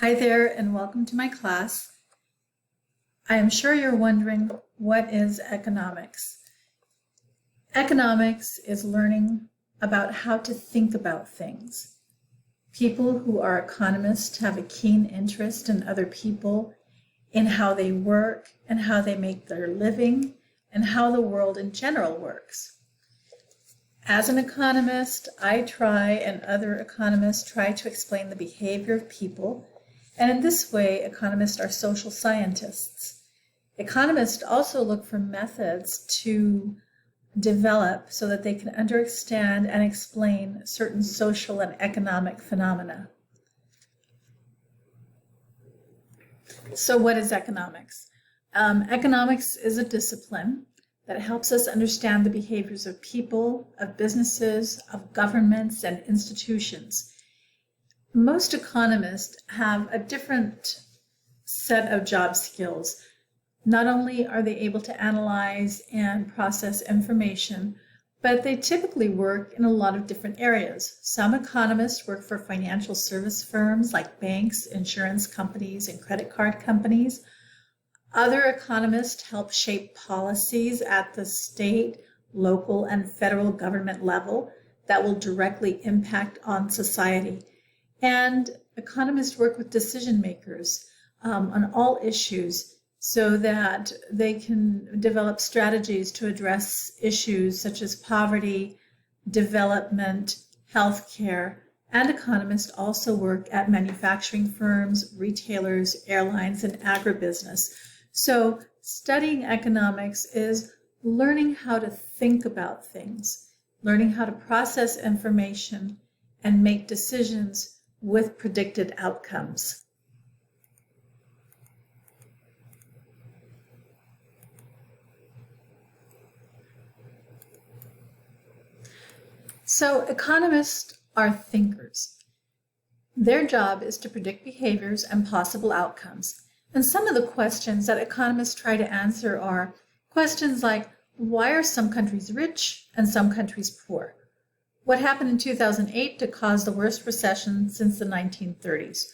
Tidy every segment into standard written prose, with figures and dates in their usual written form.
Hi there, and welcome to my class. I am sure you're wondering, what is economics? Economics is learning about how to think about things. People who are economists have a keen interest in other people, in how they work and how they make their living, and how the world in general works. As an economist, I try, and other economists try, to explain the behavior of people. And in this way, economists are social scientists. Economists also look for methods to develop so that they can understand and explain certain social and economic phenomena. So what is economics? Economics is a discipline that helps us understand the behaviors of people, of businesses, of governments, and institutions. Most economists have a different set of job skills. Not only are they able to analyze and process information, but they typically work in a lot of different areas. Some economists work for financial service firms like banks, insurance companies, and credit card companies. Other economists help shape policies at the state, local, and federal government level that will directly impact on society. And economists work with decision makers on all issues so that they can develop strategies to address issues such as poverty, development, healthcare. And economists also work at manufacturing firms, retailers, airlines, and agribusiness. So studying economics is learning how to think about things, learning how to process information and make decisions with predicted outcomes. So economists are thinkers. Their job is to predict behaviors and possible outcomes. And some of the questions that economists try to answer are questions like, why are some countries rich and some countries poor? What happened in 2008 to cause the worst recession since the 1930s?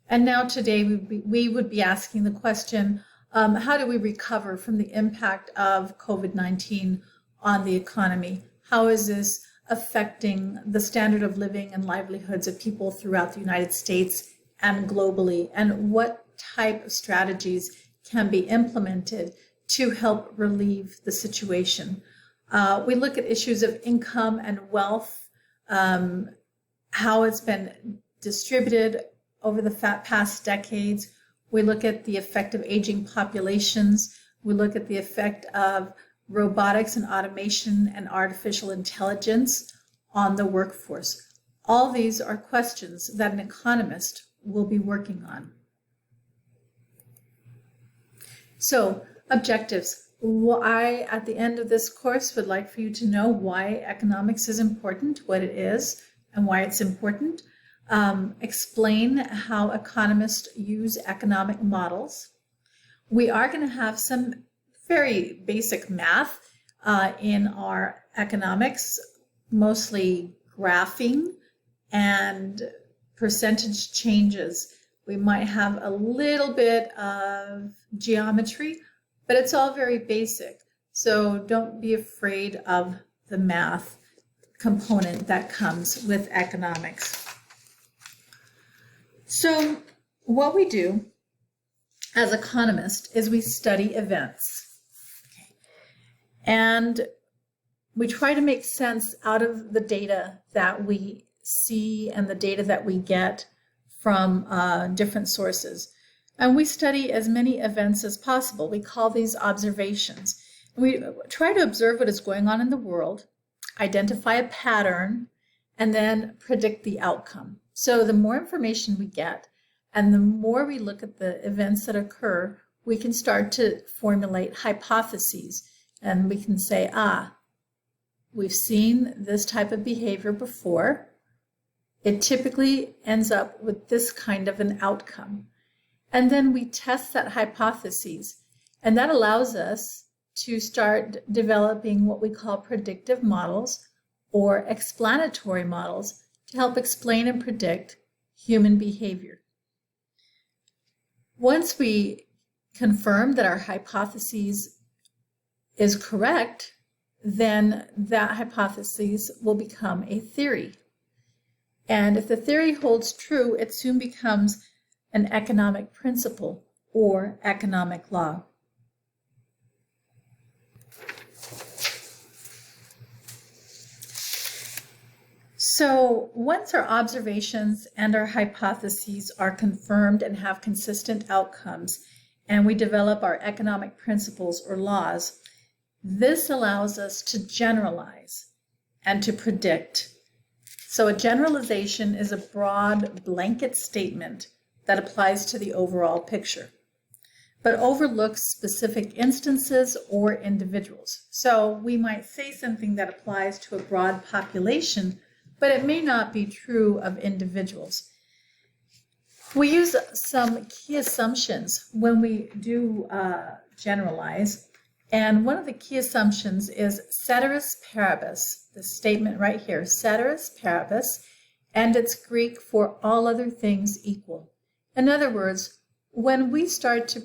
And now today we would be asking the question, how do we recover from the impact of COVID-19 on the economy? How is this affecting the standard of living and livelihoods of people throughout the United States and globally? And what type of strategies can be implemented to help relieve the situation? We look at issues of income and wealth, how it's been distributed over the past decades. We look at the effect of aging populations. We look at the effect of robotics and automation and artificial intelligence on the workforce. All these are questions that an economist will be working on. So, objectives. I, at the end of this course, would like for you to know why economics is important, what it is, and why it's important. Explain how economists use economic models. We are going to have some very basic math in our economics, mostly graphing and percentage changes. We might have a little bit of geometry, but it's all very basic. So don't be afraid of the math component that comes with economics. So what we do as economists is we study events. Okay. And we try to make sense out of the data that we see and the data that we get from different sources. And we study as many events as possible. We call these observations. We try to observe what is going on in the world, identify a pattern, and then predict the outcome. So the more information we get, and the more we look at the events that occur, we can start to formulate hypotheses. And we can say, we've seen this type of behavior before. It typically ends up with this kind of an outcome. And then we test that hypothesis, and that allows us to start developing what we call predictive models or explanatory models to help explain and predict human behavior. Once we confirm that our hypothesis is correct, then that hypothesis will become a theory. And if the theory holds true, it soon becomes an economic principle or economic law. So once our observations and our hypotheses are confirmed and have consistent outcomes, and we develop our economic principles or laws, this allows us to generalize and to predict. So a generalization is a broad blanket statement that applies to the overall picture, but overlooks specific instances or individuals. So we might say something that applies to a broad population, but it may not be true of individuals. We use some key assumptions when we do generalize, and one of the key assumptions is ceteris paribus, the statement right here, ceteris paribus, and it's Greek for all other things equal. In other words, when we start to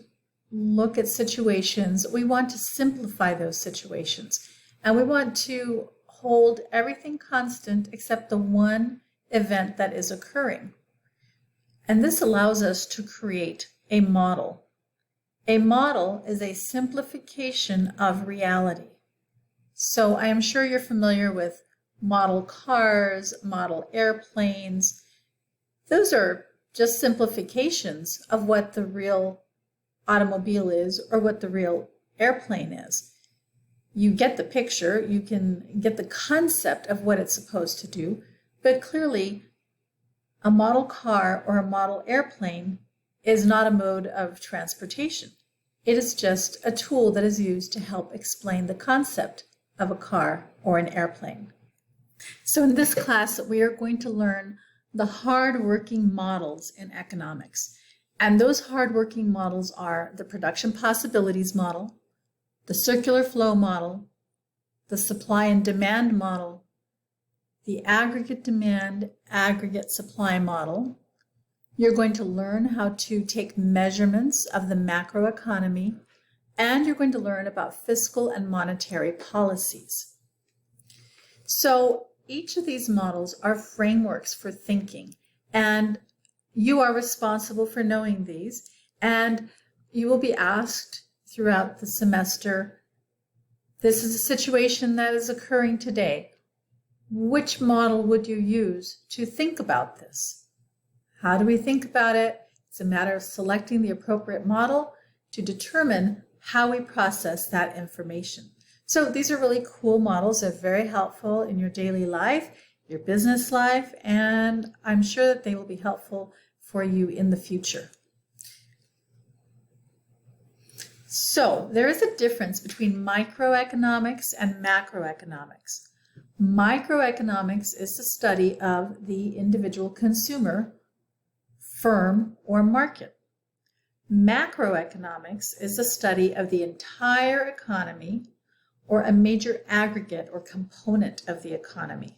look at situations, we want to simplify those situations, and we want to hold everything constant except the one event that is occurring. And this allows us to create a model. A model is a simplification of reality. So I am sure you're familiar with model cars, model airplanes. Those are just simplifications of what the real automobile is or what the real airplane is. You get the picture, you can get the concept of what it's supposed to do, but clearly a model car or a model airplane is not a mode of transportation. It is just a tool that is used to help explain the concept of a car or an airplane. So in this class, we are going to learn the hard-working models in economics. And those hard-working models are the production possibilities model, the circular flow model, the supply and demand model, the aggregate demand, aggregate supply model. You're going to learn how to take measurements of the macroeconomy, and you're going to learn about fiscal and monetary policies. So each of these models are frameworks for thinking, and you are responsible for knowing these, and you will be asked throughout the semester, this is a situation that is occurring today. Which model would you use to think about this? How do we think about it? It's a matter of selecting the appropriate model to determine how we process that information. So these are really cool models. They're very helpful in your daily life, your business life, and I'm sure that they will be helpful for you in the future. So there is a difference between microeconomics and macroeconomics. Microeconomics is the study of the individual consumer, firm, or market. Macroeconomics is the study of the entire economy or a major aggregate or component of the economy.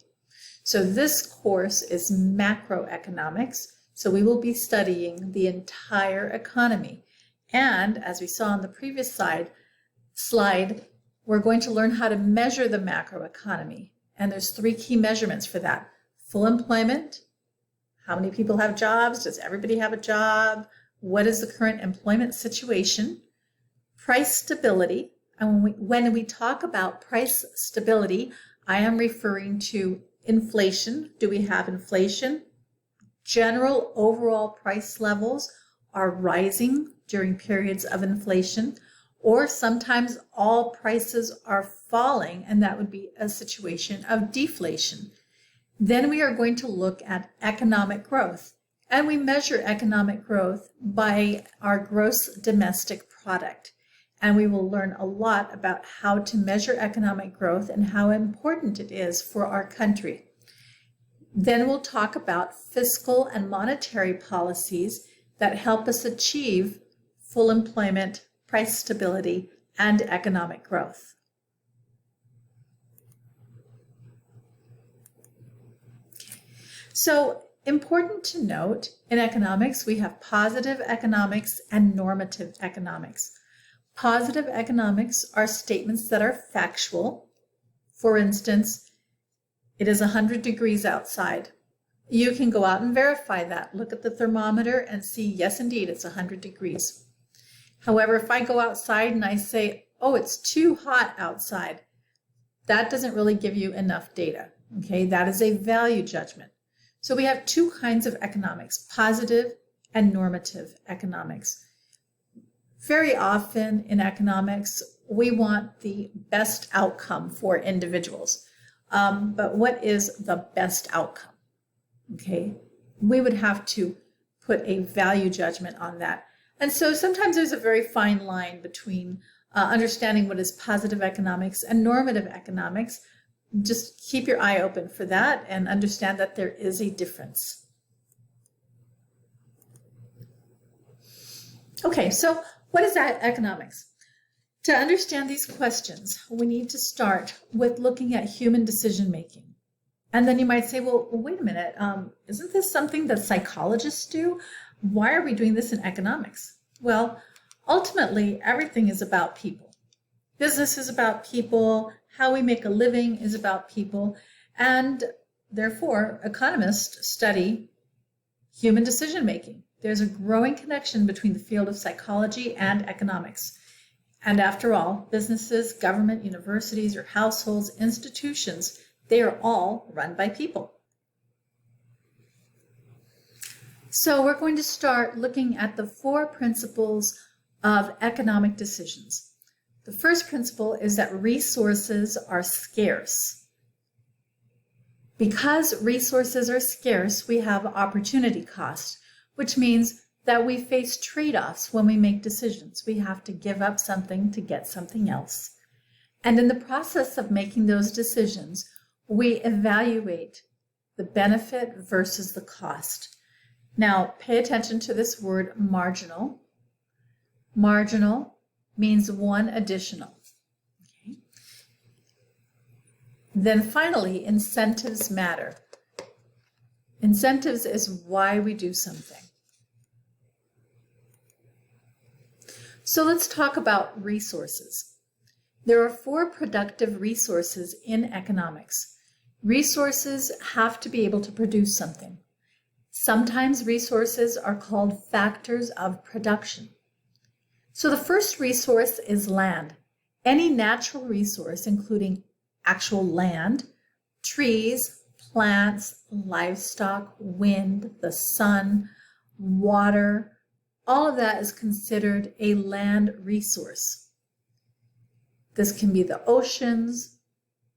So this course is macroeconomics, so we will be studying the entire economy. And as we saw on the previous slide, we're going to learn how to measure the macroeconomy. And there's 3 key measurements for that. Full employment, how many people have jobs? Does everybody have a job? What is the current employment situation? Price stability. And when we talk about price stability, I am referring to inflation. Do we have inflation? General overall price levels are rising during periods of inflation, or sometimes all prices are falling, and that would be a situation of deflation. Then we are going to look at economic growth, and we measure economic growth by our gross domestic product. And we will learn a lot about how to measure economic growth and how important it is for our country. Then we'll talk about fiscal and monetary policies that help us achieve full employment, price stability, and economic growth. So Important to note, in economics, we have positive economics and normative economics. Positive economics are statements that are factual. For instance, it is 100 degrees outside. You can go out and verify that. Look at the thermometer and see, yes, indeed, it's 100 degrees. However, if I go outside and I say, oh, it's too hot outside, that doesn't really give you enough data. Okay, that is a value judgment. So we have two kinds of economics, positive and normative economics. Very often in economics, we want the best outcome for individuals. But what is the best outcome? Okay, we would have to put a value judgment on that. And so sometimes there's a very fine line between understanding what is positive economics and normative economics. Just keep your eye open for that and understand that there is a difference. Okay, so what is that economics? To understand these questions, we need to start with looking at human decision making. And then you might say, well, wait a minute, isn't this something that psychologists do? Why are we doing this in economics? Well, ultimately, everything is about people. Business is about people. How we make a living is about people. And therefore, economists study human decision making. There's a growing connection between the field of psychology and economics. And after all, businesses, government, universities, or households, institutions, they are all run by people. So we're going to start looking at the 4 principles of economic decisions. The first principle is that resources are scarce. Because resources are scarce, we have opportunity cost, which means that we face trade-offs when we make decisions. We have to give up something to get something else. And in the process of making those decisions, we evaluate the benefit versus the cost. Now, pay attention to this word marginal. Marginal means one additional. Okay. Then finally, incentives matter. Incentives is why we do something. So let's talk about resources. There are 4 productive resources in economics. Resources have to be able to produce something. Sometimes resources are called factors of production. So the first resource is land. Any natural resource, including actual land, trees, plants, livestock, wind, the sun, water, all of that is considered a land resource. This can be the oceans,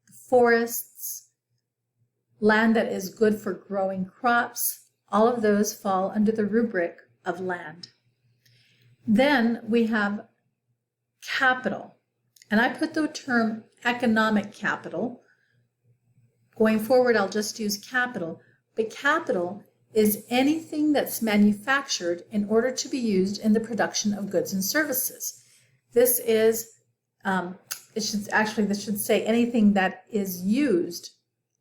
the forests, land that is good for growing crops. All of those fall under the rubric of land. Then we have capital. And I put the term economic capital. Going forward, I'll just use capital. But capital is anything that's manufactured in order to be used in the production of goods and services. This is, this should say anything that is used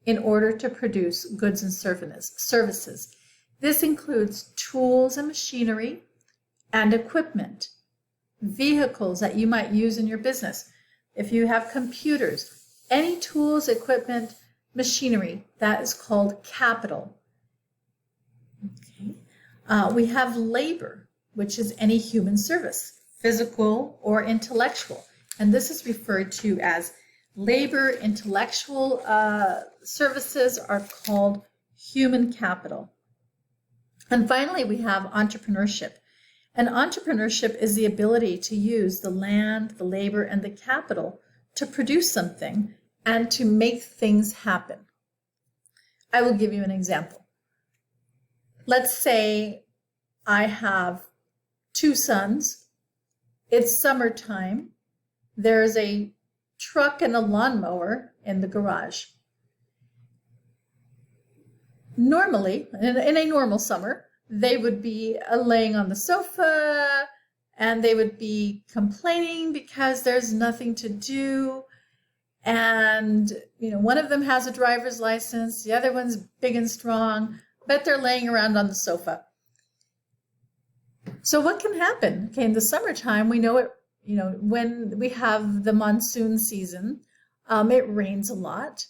in order to produce goods and services. This includes tools and machinery and equipment, vehicles that you might use in your business. If you have computers, any tools, equipment, machinery, that is called capital. Okay. We have labor, which is any human service, physical or intellectual. And this is referred to as labor. Intellectual services are called human capital. And finally, we have entrepreneurship. And entrepreneurship is the ability to use the land, the labor, and the capital to produce something and to make things happen. I will give you an example. Let's say I have 2 sons. It's summertime. There's a truck and a lawnmower in the garage. Normally, in a normal summer, they would be laying on the sofa and they would be complaining because there's nothing to do. And, one of them has a driver's license, the other one's big and strong, bet they're laying around on the sofa. So what can happen? Okay, in the summertime, we know it, when we have the monsoon season, it rains a lot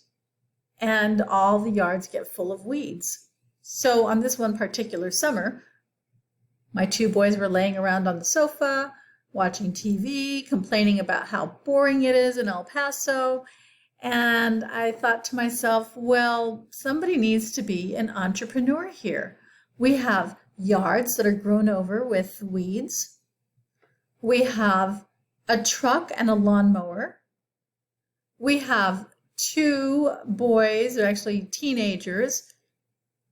and all the yards get full of weeds. So on this one particular summer, my two boys were laying around on the sofa, watching TV, complaining about how boring it is in El Paso. And I thought to myself, well, somebody needs to be an entrepreneur here. We have yards that are grown over with weeds. We have a truck and a lawnmower. We have two boys, or actually teenagers,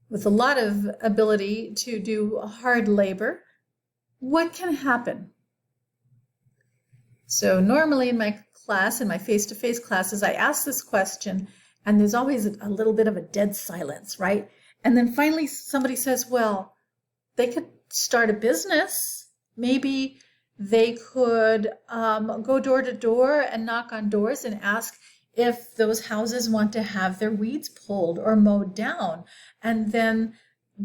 with a lot of ability to do hard labor. What can happen? So normally in my class, in my face-to-face classes, I ask this question, and there's always a little bit of a dead silence, right? And then finally somebody says, well, they could start a business. Maybe they could go door to door and knock on doors and ask if those houses want to have their weeds pulled or mowed down. And then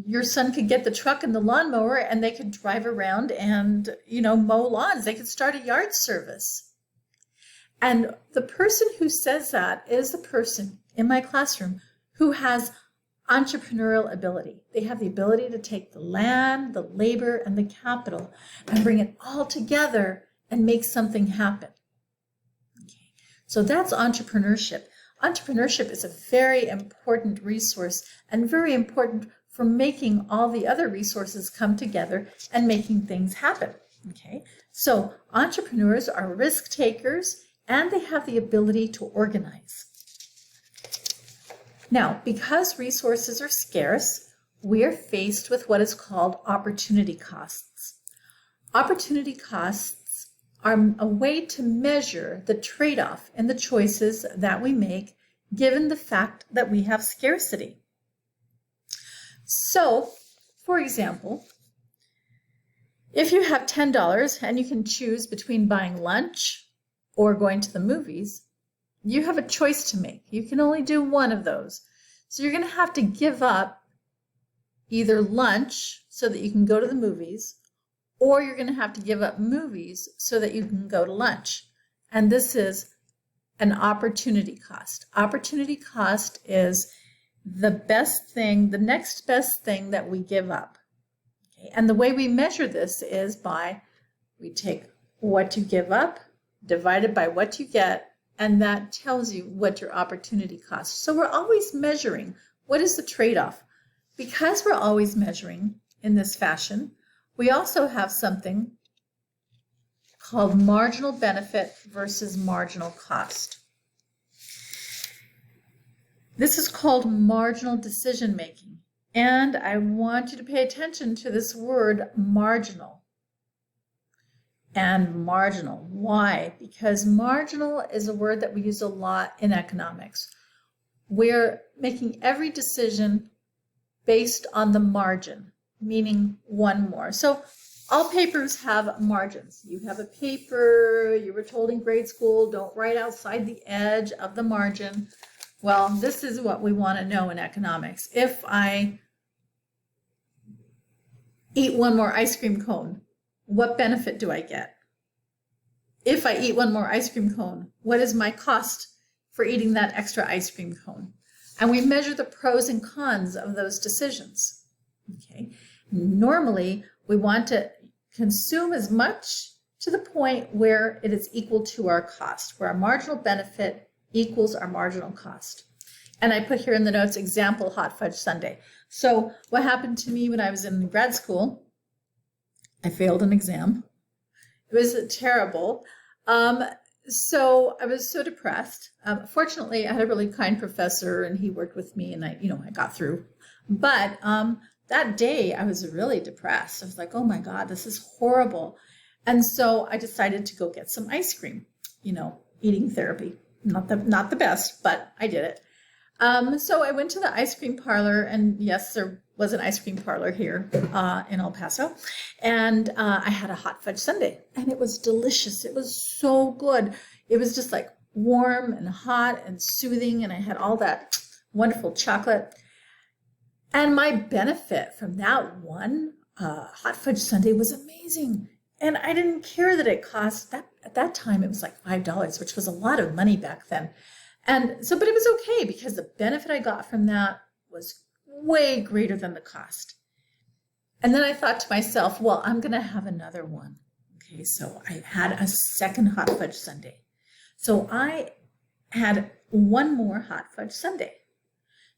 your son could get the truck and the lawnmower and they could drive around and, mow lawns. They could start a yard service. And the person who says that is the person in my classroom who has entrepreneurial ability. They have the ability to take the land, the labor, and the capital and bring it all together and make something happen. Okay. So that's entrepreneurship. Entrepreneurship is a very important resource and very important for making all the other resources come together and making things happen. Okay. So entrepreneurs are risk takers and they have the ability to organize. Now, because resources are scarce, we are faced with what is called opportunity costs. Opportunity costs are a way to measure the trade-off in the choices that we make given the fact that we have scarcity. So, for example, if you have $10 and you can choose between buying lunch or going to the movies, you have a choice to make. You can only do one of those. So you're going to have to give up either lunch so that you can go to the movies, or you're going to have to give up movies so that you can go to lunch. And this is an opportunity cost. Opportunity cost is the best thing, the next best thing that we give up. Okay? And the way we measure this is we take what you give up divided by what you get, and that tells you what your opportunity costs. So we're always measuring what is the trade-off. Because we're always measuring in this fashion, we also have something called marginal benefit versus marginal cost. This is called marginal decision making. And I want you to pay attention to this word marginal. And marginal. Why? Because marginal is a word that we use a lot in economics. We're making every decision based on the margin, meaning one more. So all papers have margins. You have a paper, you were told in grade school, don't write outside the edge of the margin. Well, this is what we want to know in economics. If I eat one more ice cream cone, what benefit do I get? If I eat one more ice cream cone, what is my cost for eating that extra ice cream cone? And we measure the pros and cons of those decisions. Okay. Normally, we want to consume as much to the point where it is equal to our cost, where our marginal benefit equals our marginal cost. And I put here in the notes, example, hot fudge sundae. So what happened to me when I was in grad school, I failed an exam. It was terrible. So I was so depressed. Fortunately, I had a really kind professor and he worked with me and I got through. But that day I was really depressed. I was like, oh my God, this is horrible. And so I decided to go get some ice cream, eating therapy. Not the best, but I did it. So I went to the ice cream parlor, and yes, there was an ice cream parlor here in El Paso, and I had a hot fudge sundae, and it was delicious. It was so good. It was just like warm and hot and soothing, and I had all that wonderful chocolate. And my benefit from that one hot fudge sundae was amazing. And I didn't care that it cost that at that time it was like $5, which was a lot of money back then. And so, but it was okay because the benefit I got from that was way greater than the cost. And then I thought to myself, well, I'm going to have another one. Okay, so I had a second hot fudge sundae. So I had one more hot fudge sundae.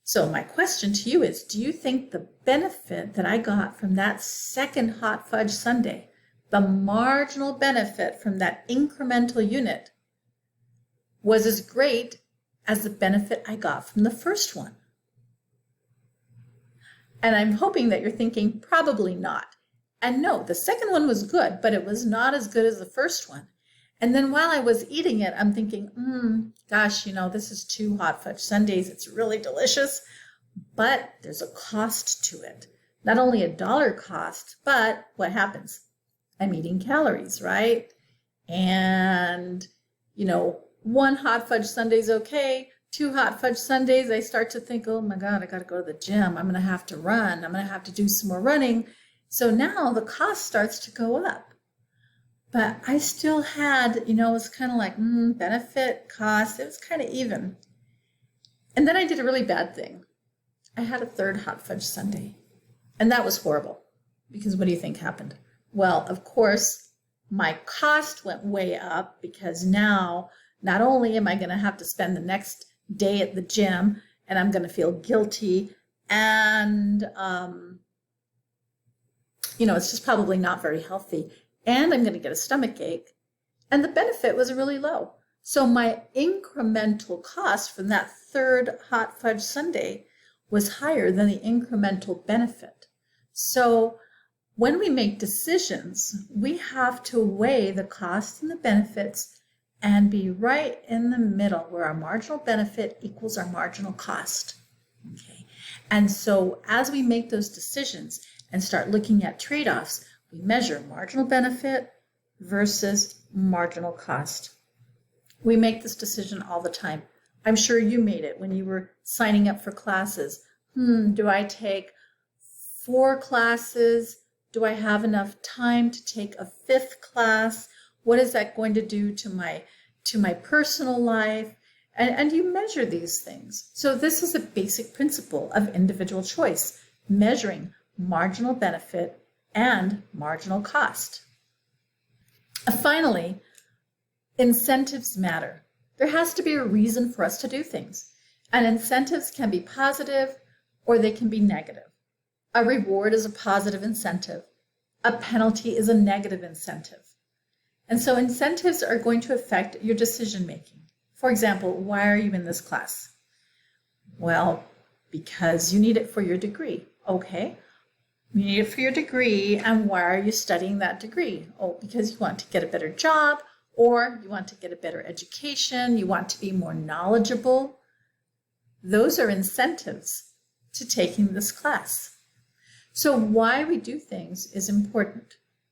So my question to you is, do you think the benefit that I got from that second hot fudge sundae, the marginal benefit from that incremental unit, was as great as the benefit I got from the first one? And I'm hoping that you're thinking probably not. And no, the second one was good, but it was not as good as the first one. And then while I was eating it, I'm thinking, gosh, this is 2 hot fudge sundaes. It's really delicious, but there's a cost to it. Not only a dollar cost, but what happens? I'm eating calories, right? And, 1 hot fudge sundae is okay. 2 hot fudge sundaes, I start to think, oh my God, I got to go to the gym. I'm going to have to run. I'm going to have to do some more running. So now the cost starts to go up. But I still had, it was kind of like, benefit, cost. It was kind of even. And then I did a really bad thing. I had a third hot fudge sundae. And that was horrible. Because what do you think happened? Well, of course, my cost went way up because now not only am I going to have to spend the next day at the gym and I'm going to feel guilty and, it's just probably not very healthy. And I'm going to get a stomach ache. And the benefit was really low. So my incremental cost from that third hot fudge sundae was higher than the incremental benefit. So when we make decisions, we have to weigh the costs and the benefits and be right in the middle where our marginal benefit equals our marginal cost. Okay. And so as we make those decisions and start looking at trade-offs, we measure marginal benefit versus marginal cost. We make this decision all the time. I'm sure you made it when you were signing up for classes. Do I take 4 classes? Do I have enough time to take a 5th class? What is that going to do to my personal life? And you measure these things. So this is a basic principle of individual choice, measuring marginal benefit and marginal cost. Finally, incentives matter. There has to be a reason for us to do things. And incentives can be positive or they can be negative. A reward is a positive incentive. A penalty is a negative incentive. And so incentives are going to affect your decision making. For example, why are you in this class? Well, because you need it for your degree. Okay. You need it for your degree, and why are you studying that degree? Oh, because you want to get a better job, or you want to get a better education, you want to be more knowledgeable. Those are incentives to taking this class. So why we do things is important.